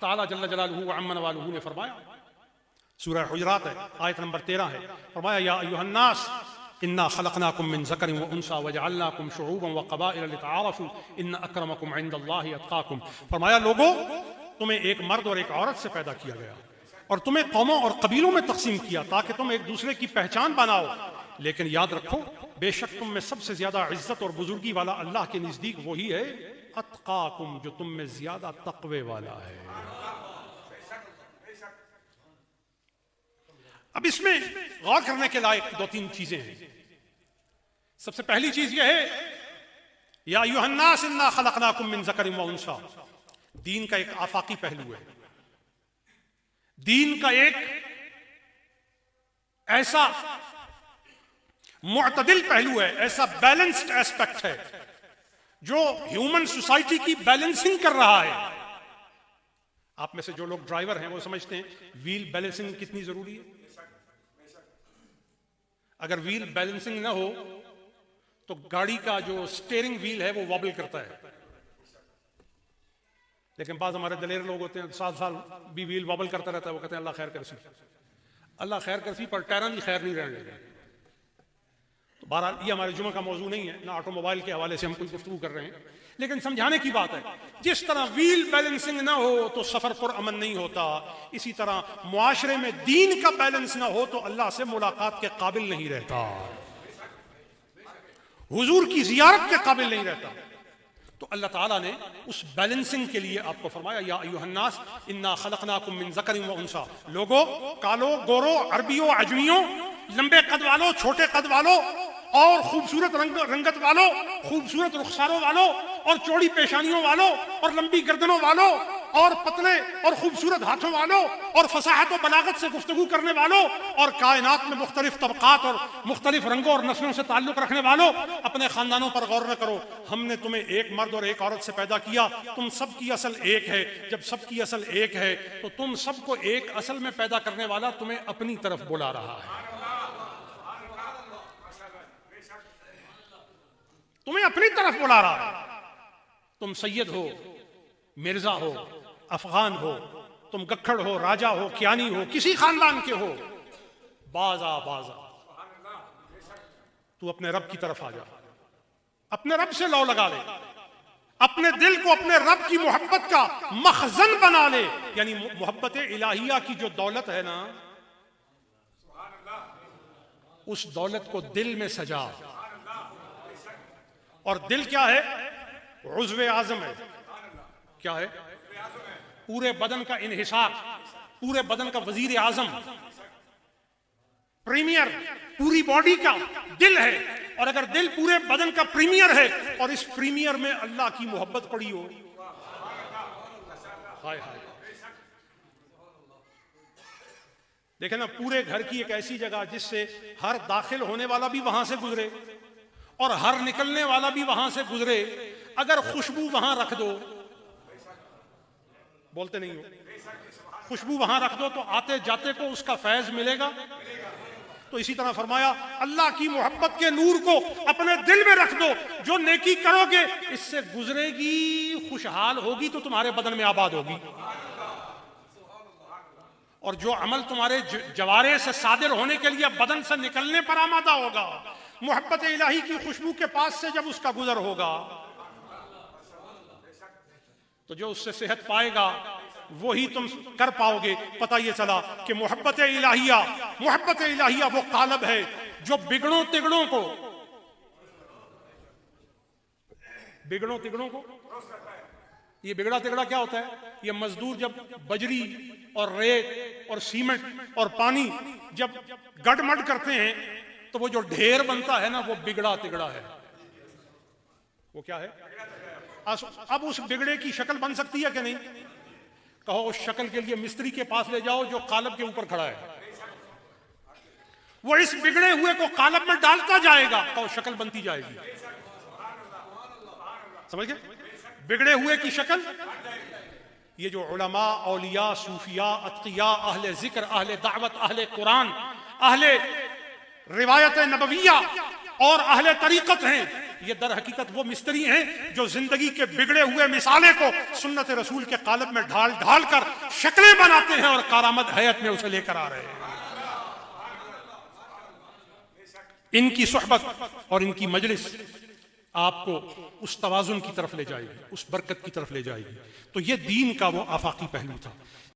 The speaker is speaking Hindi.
ताला जल्ल जलालुहु व अम्मा नवालुहु ने फरमाया, सूरह हुजरात है, आयत नंबर 13 है, फरमाया या अय्युहन्नास इन्ना खलकनाकुम मिन ज़करिन व उन्सा व जअलनाकुम शुऊबन व क़बाइल लितआरफू इन्न अक्रमकुम इंदल्लाहि अत्क़ाकुम। फरमाया लोगो, तुम्हें एक मर्द और एक औरत से पैदा किया गया और तुम्हें कौमों और कबीलों में तकसीम किया ताकि तुम एक दूसरे की पहचान बनाओ, लेकिन याद रखो बेशक तुम में सबसे ज्यादा इज्जत और बुजुर्गी वाला अल्लाह के नजदीक वही है अत्क़ाकुम, जो तुम में ज्यादा तक़वे वाला है। अब इसमें गौर करने के लायक दो तीन चीजें हैं। सबसे पहली चीज यह है या अय्युहन्नास इन्ना खलकनाकुम मिन ज़करिन व उन्सा। दीन का एक आफाकी पहलू है, दीन का एक ऐसा मुअतदिल पहलू है, ऐसा बैलेंस्ड एस्पेक्ट है जो ह्यूमन सोसाइटी की बैलेंसिंग कर रहा है। आप में से जो लोग ड्राइवर हैं वो समझते हैं व्हील बैलेंसिंग कितनी जरूरी है। अगर व्हील बैलेंसिंग ना हो तो गाड़ी का जो स्टीयरिंग व्हील है वो वॉबल करता है। लेकिन बाद हमारे दलेर लोग होते हैं 7 साल भी व्हील वॉबल करता रहता है, वो कहते हैं अल्लाह खैर करसी, अल्लाह खैर करसी, पर टायरन की खैर नहीं रहने लगे। तो बहरहाल ये हमारे जुमा का मौजू नहीं है, ना ऑटोमोबाइल के हवाले से हम कोई गुफ्तगू कर रहे हैं, लेकिन समझाने की बात है जिस तरह व्हील बैलेंसिंग ना हो तो सफर पर अमन नहीं होता, इसी तरह मुआशरे में दीन का बैलेंस ना हो तो अल्लाह से मुलाकात के काबिल नहीं रहता, हुजूर की जियारत के काबिल नहीं रहता। तो अल्लाह ताला ने उस बैलेंसिंग के लिए आपको फरमाया या अय्युहन्नास इन्ना खलकनाकुम मिन ज़करिन व उन्सा। लोगो, कालो, गोरो, अरबियों, अजमियों, लंबे कद वालों, छोटे कद वालों और खूबसूरत रंगत वालों, खूबसूरत रुखसारों वालों और चौड़ी पेशानियों वालों और लंबी गर्दनों वालों और पतले और खूबसूरत हाथों वालों और फसाहत और बलागत से गुफ्तगू करने वालों और कायनात में मुख्तलिफ तबकात और मुख्तलिफ रंगों और नस्लों से ताल्लुक रखने वालों, अपने खानदानों पर गौर न करो। हमने तुम्हें एक मर्द और एक औरत से पैदा किया, तुम सबकी असल एक है। जब सबकी असल एक है तो तुम सबको एक असल में पैदा करने वाला तुम्हें अपनी तरफ बुला रहा है, तुम्हें अपनी तरफ बुला रहा है। तुम सैयद हो, मिर्जा हो, अफगान हो, तुम गखड़ हो, राजा हो, कियानी हो, किसी खानदान के हो, बाजा बाजा तू अपने रब की तरफ आ जा, अपने रब से लौ लगा ले, अपने दिल को अपने रब की मोहब्बत का मखजन बना ले। यानी मोहब्बत इलाहिया की जो दौलत है ना, उस दौलत को दिल में सजा। और दिल क्या है? उज़्व आज़म है। क्या है? पूरे बदन का इन्हिसार, पूरे बदन का वजीर आजम, प्रीमियर पूरी बॉडी का दिल है। और अगर दिल पूरे बदन का प्रीमियर है और इस प्रीमियर में अल्लाह की मोहब्बत पड़ी हो, हाय हाय, देखे ना, पूरे घर की एक ऐसी जगह जिससे हर दाखिल होने वाला भी वहां से गुजरे और हर निकलने वाला भी वहां से गुजरे, अगर खुशबू वहां रख दो, बोलते नहीं हो, खुशबू वहां रख दो तो आते जाते को उसका फैज मिलेगा। तो इसी तरह फरमाया अल्लाह की मोहब्बत के नूर को अपने दिल में रख दो, जो नेकी करोगे इससे गुजरेगी, खुशहाल होगी तो तुम्हारे बदन में आबाद होगी। और जो अमल तुम्हारे जवारे से सादिर होने के लिए बदन से निकलने पर आमादा होगा, मोहब्बत इलाही की खुशबू के पास से जब उसका गुजर होगा तो जो उससे सेहत पाएगा वही तुम कर पाओगे। पता ये चला कि मोहब्बत इलाहिया वो कालब है जो बिगड़ों तिगड़ों को ये बिगड़ा तिगड़ा क्या होता है? ये मजदूर जब बजरी और रेत और सीमेंट और पानी जब गड़मड़ करते हैं तो वो जो ढेर बनता है ना, वो बिगड़ा तिगड़ा है। वो क्या है? अब उस बिगड़े की शक्ल बन सकती है कि नहीं? कहो उस शक्ल के लिए मिस्त्री के पास ले जाओ जो कालब के ऊपर खड़ा है, वो इस बिगड़े हुए को कालब में डालता जाएगा, कहो शक्ल बनती जाएगी। समझ गए? बिगड़े हुए की शक्ल। ये जो उलमा, औलिया, सूफिया, अत्किया, अहले जिक्र, अहले दावत, अहले कुरान, अहले रिवायत नबविया और अहले तरीकत हैं, ये दर हकीकत वो मिस्त्री हैं जो जिंदगी के बिगड़े हुए मिसाले को सुन्नत रसूल के कालब में ढाल ढाल कर शक्लें बनाते हैं और कारामद हयात में उसे लेकर आ रहे हैं। इनकी सोहबत और इनकी मजलिस आपको उस तवाजुन की तरफ ले जाएगी, उस बरकत की तरफ ले जाएगी। तो ये दीन का वो आफाकी पहलू था।